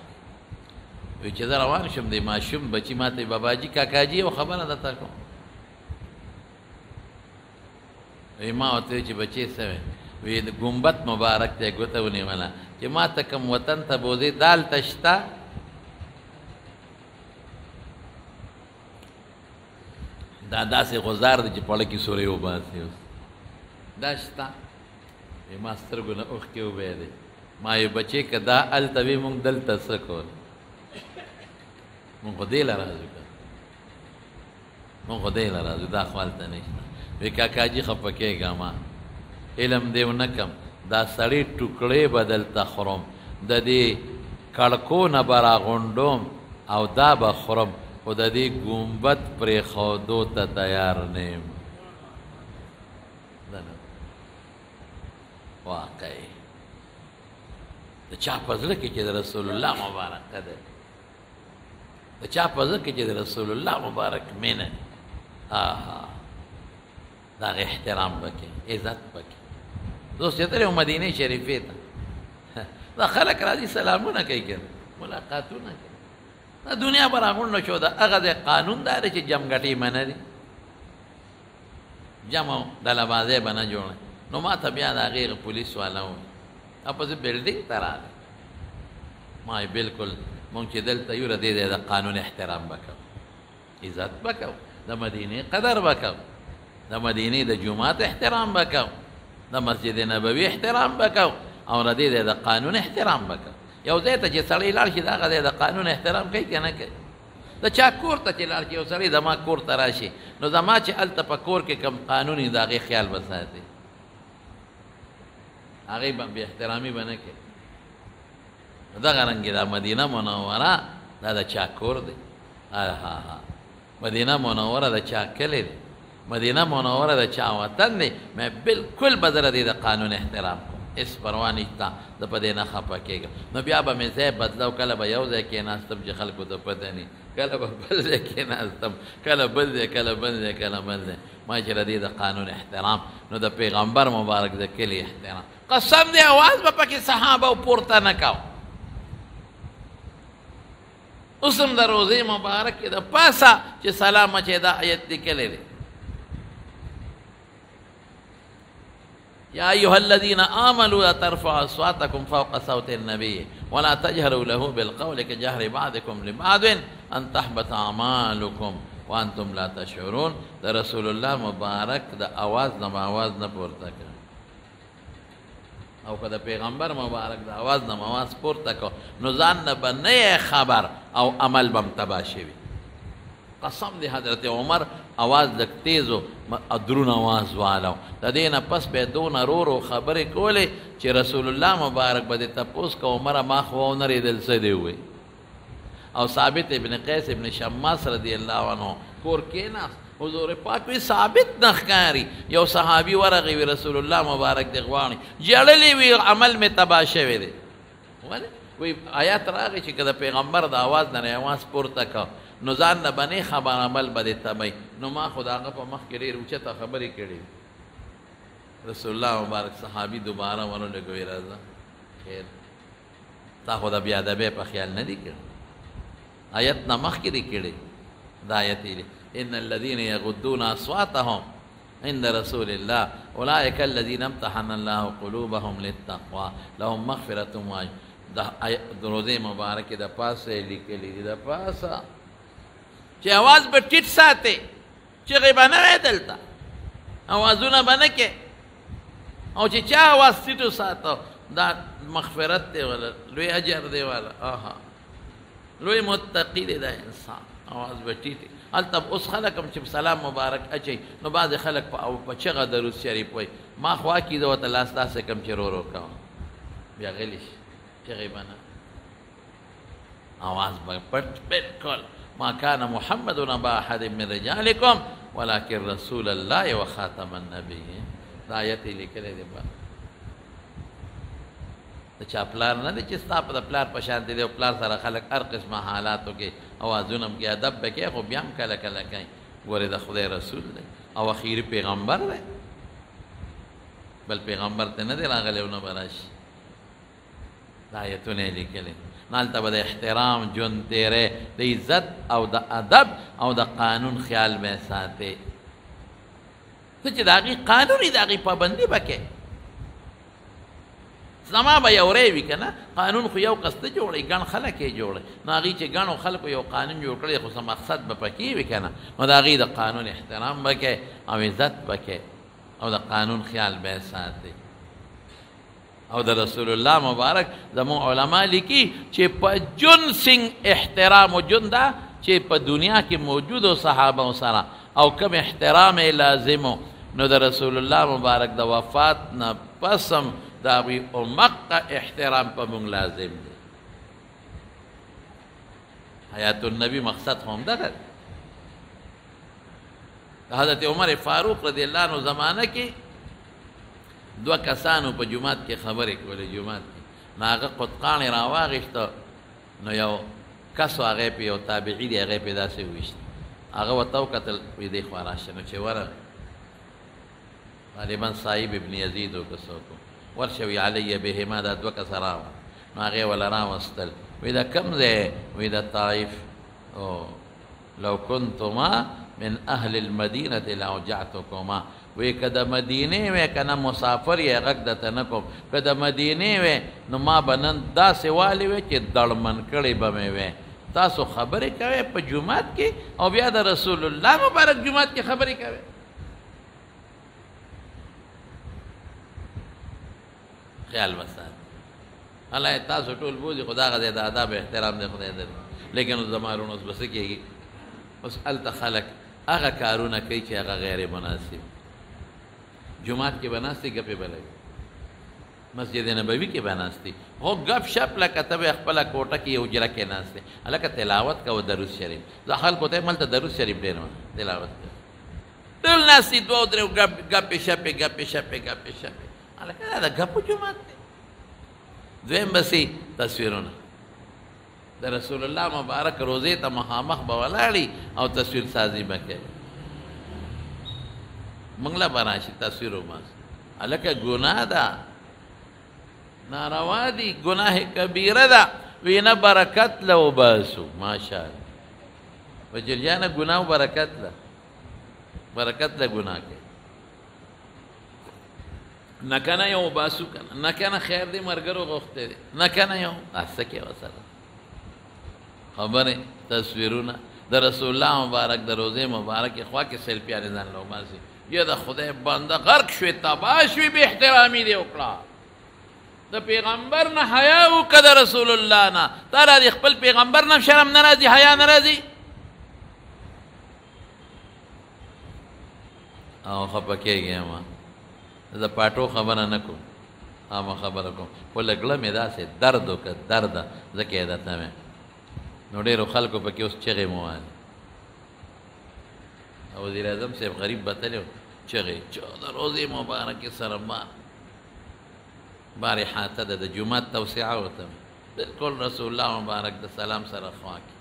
وی چې زه روان شم دی ماشوم بچي ما ته باباجي کاکاجي یو خبره درته کوم وی ما ورته وی چې بچې څه وی د ګمبت مبارک دی ګوته ونیوله چې ما ته کوم وطن ته بوځې دال ته شته دا داسې غزار دی چې پړه کې سورې وباسي اوس دا شته وی ما سترګو نه اوښکې وبهېدې ما یې بچې که دا هلته وي مونږ دلته څه کول مونږ خو دې له راځو که مونږ خو دې له راځو دا خو هلته نشته وی کاکاجي خفه کېږه ما علم دې ونه کم دا سړی ټوکړې به دلته خورم د دې کړکو نه به راغونډوم او دا به خورم خو د دې ګنبد پرېښودو ته تیار نه یم واقعي د چا په زړه کې چې د رسول الله مبارک قدر د چا په زړه کې چې د رسول الله مبارک مینه دا احترام پکې عزت پکې دوست یې تللی مدینې شریفې ته دا خلک راځي سلامونه کوي که ملاقاتونه کوي دا دنیا به راغونډه شو د هغه د قانون دا دی چې جمګټې به نه دي جمع ډلهبازۍ به نه جوړه نو ما ته بیا د هغې پولیس والا وویل په زه بلډینګ ته راغی ما بلکل مونږ چې دلته یو د دې د قانون احترام به کوو عزت به کوو د مدینې قدر به کوو د مدینې د جومات احترام به کوو د مسجد نبوي احترام به کوو او د دې د قانون احترام به کوو یو ځای ته چې سړی لاړ شي د هغه د قانون احترام کوي که نه کوي د چا کور ته چې لاړ شي یو سړی زما کور ته راشي نو زما چې هلته په کور کې کوم قانون وي د هغې خیال به ساتي هغې به بې احترامي به نه کوي دغه رنګې دا مدینه منوره دا د چا کور دی مدینه منوره د چا کلی دی مدینه منوره د چا وطن دی مې بالکل به زه د دې د قانون احترام کوم هېڅ پروا نشته زه په دې نه خفه کېږم نو بیا به مې ځای بدلو کله به یو ځای کېناستم چې خلکو ته پته نه کله به بل ځای کېناستم کله بل ځای کله بل ځای کله بل ځای ما چې د دې د قانون احترام نو د پیغمبر مبارک د کلي احترام قسم دی اواز به پکې صحابه پورته نه کوو اوس هم د روزې مبارک کې د پاسه چې سلام چې دا آیت لیکلی دی يا أيها الذين آمنوا لا ترفعوا أصواتكم فوق صوت النبي ولا تجهروا له بالقول كجهر بعضكم لبعض أن تحبط أعمالكم وأنتم لا تشعرون ده رسول الله مبارک ده آواز نه آواز نه پورته کړ او که د پیغمبر مبارک د آواز نه آواز پورته کړ نو ځان نه به نه خبر او عمل به تباه شوي قسم دی حضرت عمر آواز لږ تیز و دروند آواز والو د دې نه پس به دونه رورو خبرې کولې چې رسول الله مبارک به دې تپوس که عمره ما خو ونرېدل څه دی ووایي او ثابت ابن قیس ابن شماس رضی الله عنه کور کېناست حضور پاک وی ثابت نه ښکاري یو صحابي ورغی وی رسول الله مبارک دې غواړي ژړلی وي عمل مې تباه شوی دی ولې وی آیات راغی چې که د پیغمبر د آواز نه آواز پورته که نو ځان نه به نه خبر عمل به دې تبی نو ما خو د هغه په مخ کې ډېر اوچته خبرې کړې رسول الله مبارک صحابي دوباره ورولګوي راځه خیر تا خو د بېادبۍ په خیال نه دي کړی آیت نه مخکې دي کړی دا آیت یې ان الذين يغضون اصواتهم عند رسول الله اولئك الذين امتحن الله قلوبهم للتقوى لهم مغفرة واجر د روزې مبارکې د پاسه یې لیکلي دي د پاسه چې اواز به ټیټ ساتې چغې به نه وی دلته اوازونه به نه کې او چې چا اواز ټیټ وساته دا مغفرت دی والا لوی اجر دی والا لوی متقي دی دا انسان اواز به ټیټ هلته اوس خلک هم چې سلام مبارک اچوي نو بعضې خلک په چغه درود شریف وایي ما خوا کېده ورته لاس داسې کم چې رو کوه بیا غلی شي چغې به نه اواز به پټ بالکل ما كان محمد ابا احد من رجالكم ولكن رسول الله وخاتم النبيين دا آیت یې لیکلی دی د چا پلار نه دی چې ستا په د پلار په شانتې دی او پلار سره خلک هر قسمه حالاتو کې اوازونه هم کې ادب به کوي خو بیا هم کله کله کوي ګورې د خدای رسول دی او اخیري پیغمبر دی بل پیغمبر ته نه دی راغلی او نه به راشي دا آیتونه یې لیکلي نو هلته به د احترام ژوند تېری د عزت او د ادب او د قانون خیال به یې ساتې ته چې د هغې قانون وي د هغې پابندي به کوې زما به یو ری وي که نه قانون خو یو کس نه جوړوي ګڼ خلک یې جوړوي نو هغې چې ګڼو خلکو یو قانون جوړ کړی خو څه مقصد به پکې وي که نه نو د هغې د قانون احترام به کوې او عزت به کوې او د قانون خیال به یې ساتې او د رسول الله مبارک زمون علما لیکي چې په جون سنگ احترام و جون دا چې په دنیا کې موجودو صحابه سره او کم احترام یې لازمو نو د رسول الله مبارک د وفات نه پس هم د هغوی عمق احترام په مونږ لازم دی حیات النبی مقصد خو همدغه حضرت عمر فاروق رضی الله عنه زمانه کې دوه کسانو په جومات کې خبرې کولې جومات کې نو هغه قطقاڼې راواغېسته نو یو کس هغې په یو تابعي دی هغې په داسې وویشت هغه ورته وکتل وایي دې خوا راشه نو چې ورغی غالبا صاحب ابن یزید و که څوک ورشه وی علیه بهما دا دوه کسه راوه نو هغې وله راوستل وی دا کم ځای وی دا طائف لو کنتما من اهل المدینة لاوجعتکما وی که د مدینې وی که نه مسافر یې غږ درته نه کوم که د مدینې وی نو ما به نن داسې والې وی چې دړمن کړې به مې وی تاسو خبرې کوئ په جومات کې او بیا د رسول الله مبارک جومات کې خبرې کوئ خیال وسات الله تاسو ټول بوځي خو دغه ځای د آداب احترام دی خدای درکړي لیکن اوس زما وروڼو اوس به څه کېږي اوس هلته خلک هغه کارونه کوي چې هغه غیر مناسب جومات کې به ناستې ګپې به لګي مسجد نبوي کې به ناستې هو ګپ شپ لکه ته به خپله کوټه کې یو حجره کې ناستې هلکه تلاوت کوه درود شریف زه خلکو ته یم هلته درود شریف ډېر تلاوت کوه ټول ناستې دوه درې ګپې شپې ګپې شپې ګپې شپې هلکه دا د ګپو جومات دی دویم بسې تصویرونه د رسول الله مبارک روزې ته مخامخ به ولاړي او تصویر سازي به کوي موږ له به راشي تصویر وباسو هلکه ګناه ده ناروا دي ګناه کبیره ده وی نه برکت له وباسو ماشاءالله وجریانه ګناه و برکت له ګناه کوي نه کنه یو وباسو کنه نه کنه خیر دی ملګرو غوښتی دی نه کنه یو څه کې ورسره خبرې تصویرونه د رسول الله مبارک د روزې مبارکې خوا کې سیلفیانې ځان له وباسي یا د خدای بنده غرق شوې تباه شوې بې احترامي دې وکړه د پیغمبر نه حیا وکړه د رسول الله نه تا را دې خپل پیغمبر نه شرم نه راځي حیا نه راځي او خفه کېږي ما زه پاټو خبره نه کوم عامه خبره کوم خو لږ مې داسې درد وکړه درده ځکه یې درته مې نو ډېرو خلکو پکې اوس چغې مو وهلې او وزیر اعظم صاحب غریب بتلی و چغې د روزې مبارکې سره بار احاطه ده د جومات توسعه ورته بلکل رسول الله مبارک د سلام سره خوا کې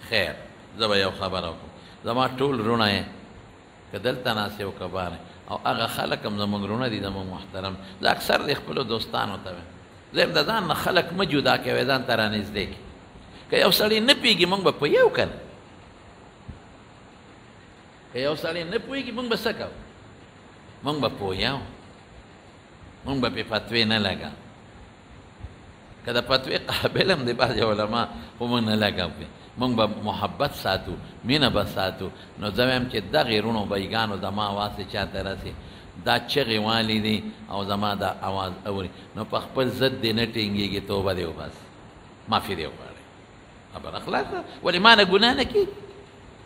خیر زه به یو خبره وکړم زما ټول وروڼه یې که دلته ناست یو که بار او هغه خلک هم زموږ وروڼه دي زموږ محترم زه اکثر د خپلو دوستانو ته وایم زه یم د ځان نه خلک مه جدا کوئ ځان ته رانږدې کړي که یو سړی نه پوهېږي موږ به پوهیو که نه که یو سړی نه پوهېږي موږ به څه کوو موږ به پوهیو موږ به پې فتوې نه لګا که د فتوې قابل هم دی بعضې علما خو موږ نه لګو پې موږ به محبت ساتو مینه به ساتو نو زه وایم چې دغې روڼو بیګانو زما اواز چې چاته رسي دا چغې والي دي او زما دا اواز اوري نو په خپل ضد دې نه ټینګېږي توبه دې وباسي معافي دې وغواړئ خبره خلاصه ولې ما نه ګناه نه کېږي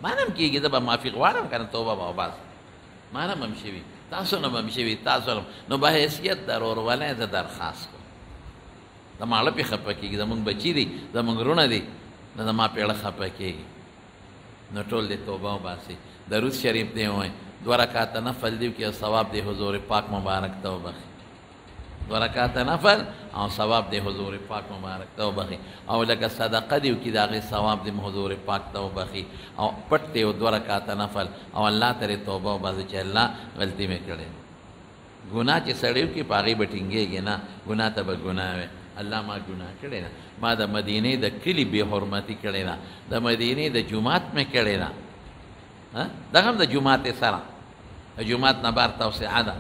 ما نه هم کېږي زه به معافي غواړم که نه توبه به وباسم ما نه هم شوي تاسو نه هم شوي تاسو نه نو به حیثیت در ورولۍ زه درخواست کوم زما اړه پې خفه کېږي زمونږ بچي دي زمونږ وروڼه دي نو زما پې اړه خفه کېږي نو ټول دې توبه وباسي درود شریف دې ووایي 2 رکعاته نفل دې وکړي او ثواب دې حضور پاک مبارک ته وبخي 2 رکعاته نفل او ثواب دې حضور پاک مبارک ته وبخي او لکه صدقه دې وکړي د هغې ثواب دې حضور پاک ته وبخي او پټ دې 2 رکعاته نفل او الله ته دې توبه وباسي چې الله غلطي مې کړې ګناه چې سړی وکړي په هغې به ټینګېږي نه ګناه ته به ګناه وي الله ما ګناه کړې ده ما د مدینې د کلي بې حرمتي کړې ده د مدینې د جومات مې کړې ده دغه هم د جومات سره د جومات نه بار توسعه ده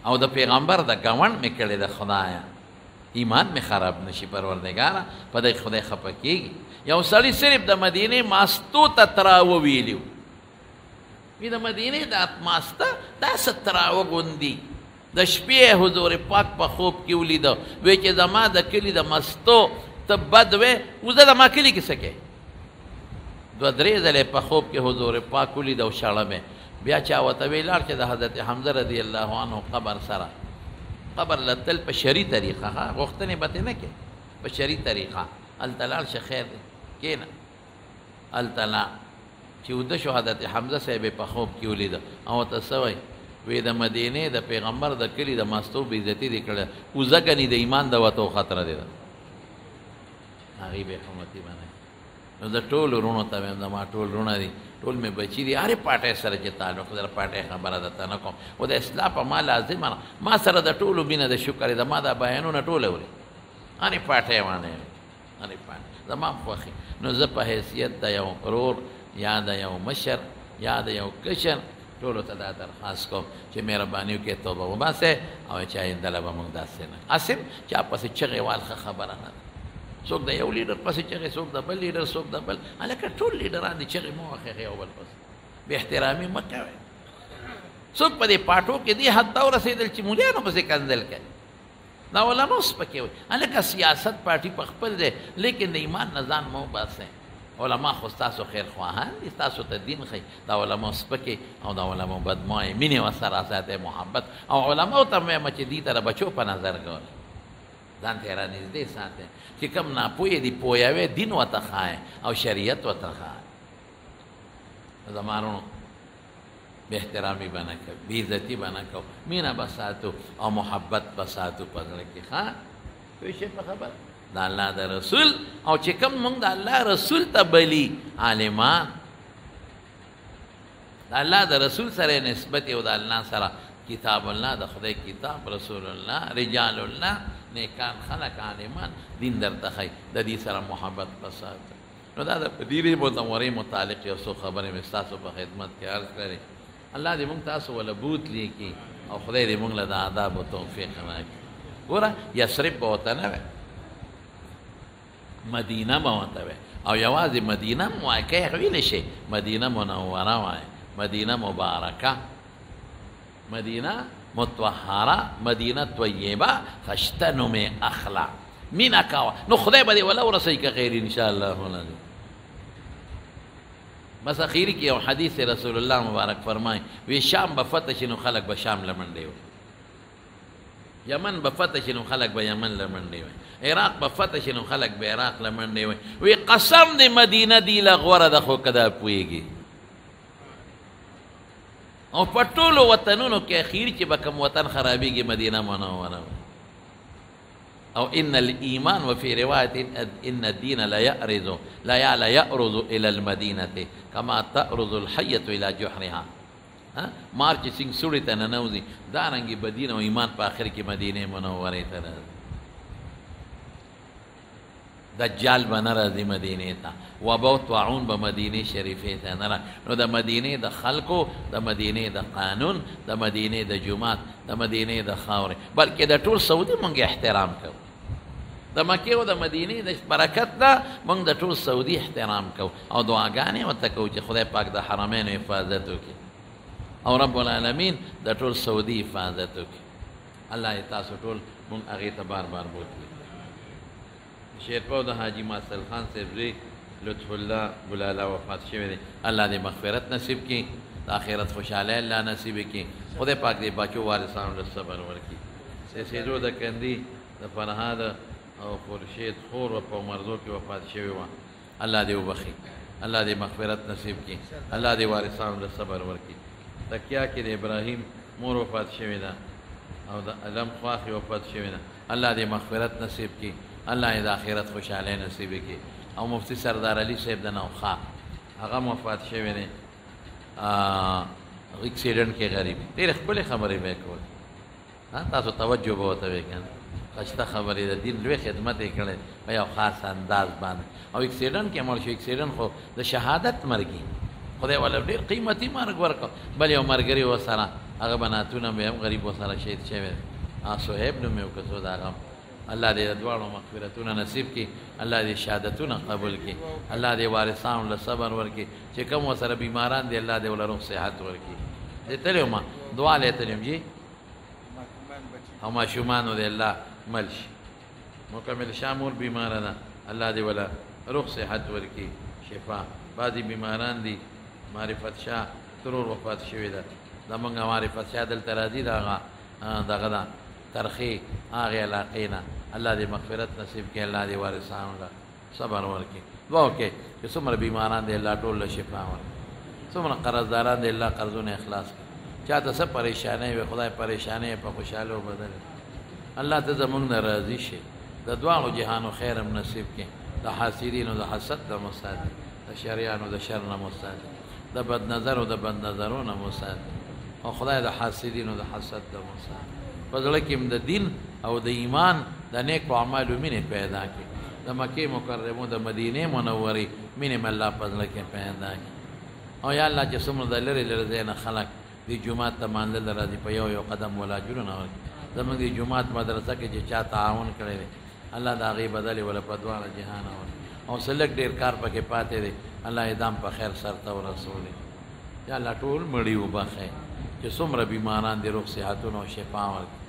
او د پیغمبر د ګاونډ مې کړې ده خدایه ایمان مې خراب نشي پروردګاره په دې خدای خفه کېږي یو سړي صرف د مدینې ماستو ته تراوه ویلي وي د مدینې د ماسته داسې تراوه غوندي د شپې حضور پاک په خوب کې ولیده وی چې زما د کلي د مستو ته بد وې اوس د ما کلي کې څه کوې 2-3 ځلې په خوب کې حضور پاک ولیده او شاړه مې بیا چا ورته وی لاړ چې د حضرت حمزه رضی الله عنه قبر سره قبر لتل په شرعي طریقه غوښتنې به ترې نه کوې په شرعي طریقه هلته لاړ شه خیر دی کېنه هلته لا چې وده شو حضرت حمزه صاحب په خوب کې ولیده او ته څه وایي وی د مدینې د پیغمبر د کلي د مستو بې عزتي دې کړې وزه ګنې د ایمان د وتو خطره دی هغې بې حرمتي باندې نو د ټولو وروڼو ته وایم زما ټول وروڼه دي ټول مې بچي دي هرې پاټۍ سره چې تعلق در پاټۍ خبره درته نه کوم خو د اصلاح په ما لازمه نه ما سره د ټولو مینه د شکر د ما دا بیانونه ټول اوري هرې پاټۍ باندې هرې پاټۍ زما خوښي نو زه په حیثیت د یو ورور یا د یو مشر یا د یو کشر ټولو ته دا درخواست کوم چې مهرباني وکړئ توبه وباسئ او چې آینده له به موږ داسې نه هسې چا پسې چغې وال ښه خبره نه ده څوک د یو لیډر پسې چغې څوک د بل لیډر څوک د بل هلکه ټول لیډران دي چغې مه وهئ یو بل پسې بې احترامي مه کوئ څوک په دې پاټو کې دې حد ته ورسېدل چې مولیانو پسې کنځل کوي دا علما سپکې وایي هلکه سیاست پارټي په خپل دی لیکن د ایمان نه ځان مه وباسئ علما خو ستاسو خیر خواهان دي ستاسو ته دین ښیي دا علما سپکې او دا علما بدمایي مینې ورسره ساتئ محبت او علماو ته مې وایم چې دې ته د بچو په نظر ګورئ ځان ته یې رانږدې ساتئ چې کوم ناپوهې دي پوهوئ دین ورته ښایئ او شریعت ورته ښایئ زما وروڼو بې احترامي به نه کوو بې عزتي به نه کوو مینه به ساتو او محبت به ساتو په زړه کې ښه پوه شئ په خبره د الله د رسول او چې کوم موږ د الله رسول ته بلي عالمان د الله د رسول سره نسبت او د الله سره کتاب الله د خدای کتاب رسول الله رجال الله نیکان خلق عالمان دین درته ښیي د دې سره محبت وساته نو دا د مدینې منورې متعلق یو څو خبرې مې ستاسو په خدمت کې عرض کړې الله دې موږ تاسو وله بوتلي کړي او خدای دې موږ له د آداب او توفیق راکړي ګوره یثرب به ورته نه وی مدینه به ورته وی او یوازې مدینه م وایي که یې ویلی شي مدینه منوره وایي مدینه مبارکه مدینه مطهره مدینه طیبه خشته نومې اخلا مینه کوه نو خدای به دې وله ورسوي که غیر انشاءالله العظیم بس اخیری کې یو حدیث رسول الله مبارک فرمایي وی شام به فتح شي نو خلک به شام له منډې وي یمن به فتح شي نو خلک به یمن له منډې وي عراق به فتح شي نو خلک به عراق له منډې وي وی قسم دې مدینه دی له غوره ده خو که دا پوهېږي او په ټولو وطنونو کې اخیر چې به کوم وطن خرابېږي مدینه منوره او ان الايمان وفي روايه ان الدين لا يأرز الى المدينه كما تأرز الحيه الى جحرها مارچ سنگ سوړي ته ننوځي دارنګې بدین او ایمان په آخر کې مدینه منورې ته راځي دجال به نه راځي مدینې ته وبا او طاعون به مدینې شریفې ته نه نو د مدینې د خلکو د مدینې د قانون د مدینې د جومات د مدینې د خاورې بلکې د ټول سعودي موږ احترام کوو د مکې او د مدینې د برکت نه موږ د ټول سعودي احترام کوو او دعاګانې ورته کوو چې خدای پاک د حرمینو حفاظت وکړي او رب العالمین د ټول سعودي حفاظت وکړي الله یې تاسو ټول موږ هغې ته بار بار بوتلي شیرپو د حاجي ماسل خان صاحب زوی لطف الله ګلاله وفات شوی دی الله دې مغفرت نصیب کړي د آخرت خوشحالۍ الله نصیب کړي خدای پاک دې بچو وارثانو له صبر ورکړي سیدو د کندي د فرهاد او خورشید خور و په مرزو کې وفات شوی وه الله دې وبخي الله دې مغفرت نصیب کړي الله دې وارثانو له صبر ورکړي تکیا کې د ابراهیم مور وفات شوې ده او د علم خواخې وفات شوې ده الله دې مغفرت نصیب کړي الله یې د آخرت خوشحالۍ نصیب کړي او مفتی سردار علي صاحب د نوخا هغه وفات شوی دی اکسیډنټ کې غریب ډېرې ښکلې خبرې به یې کولې تاسو توجه به ورته وی که نه ښایسته خبرې د دین لوی خدمت یې کړی په یو خاص انداز باندې او اکسیډنټ کې مړ شو اکسیډنټ خو د شهادت مرګي خدای والا ډېر قیمتي مرګ ورکړ بل یو ملګري ورسره هغه بناتونه به هم غریب ورسره شهید شوی صهیب نوم یې وکړ د هغه الله دې د دواړو مغفرتونه نصیب کړي الله دې شهادتونه قبول کړي الله دې وارثانو له صبر ورکړي چې کوم ورسره بیماران دي الله دې ورله روغ صحت ورکړي دې تللی وم دعا لی تللی وم جی او ماشومانو دې الله مل شي مکمل شاه مور بیماره ده الله دې وله روغ صحت ورکړي شفا بعضې بیماران دي معرفت شاه ترور وفات شوې ده زمونږ معرفت شاه دلته راځي د هغه دغه ده ترخی هغې علاقې نه الله دې مغفرت نصیب کړي الله دې وارثانو له صبر ورکړي دعا وکړئ چې څومره بیماران دي الله ټول له شفا ورکړي څومره قرضداران دي الله قرضونه اخلاص کړي چاته څه پریشانۍ وي خدای پریشانۍ په خوشحالو بدل الله ته زمونږ نه راضي شي د دواړو جهانو خیر هم نصیب کړي د حاسدینو د حسد نه مو ساتي د شریانو د شر نه مو ساتي د بد نظرو د بد نظرو نه مو ساتي او خدای د حاسدینو د حسد نه مو ساتي په زړه کې هم د دین او د ایمان د نیکو اعمالو مینې پیدا کړي د مکې مکرمو د مدینې منورې مینې مې الله په زړه کې پیدا کړي او یا الله چې څومره د لرې لرې ځای نه خلک دې جومات ته مانځل راځي په یو یو قدم ولا جوړونه ورکړي زموږ دې جومات مدرسه کې چې چا تعاون کړی دی الله د هغې بدلې ولا په دواړه جهانه ورکړي او سلک ډېر کار پکې پاتې دی الله ادام په خیر سرته ورسولي یا الله ټول مړي وبخئ چې څومره بیماران دي روغ صحتونه او شفا ورکړي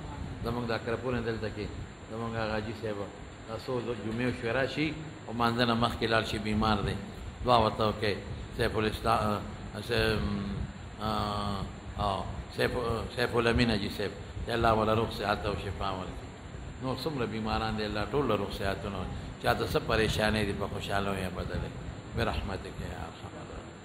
زموږ دا کرپونه دلته کې زموږ هغه حاجي صاحب دا څو جمعې شوې راشي او مانځه نه مخکې لاړ شي بیمار دی دعا ورته وکړئ سیف الامین حاجي صاحب چې الله ولا روغ صحت او شفا ورکړي نور څومره بیماران دي الله ټول له روغ صحتونه چاته څه پریشانۍ دي په خوشحالو یې بدلې برحمتک یا ارحم الراحمین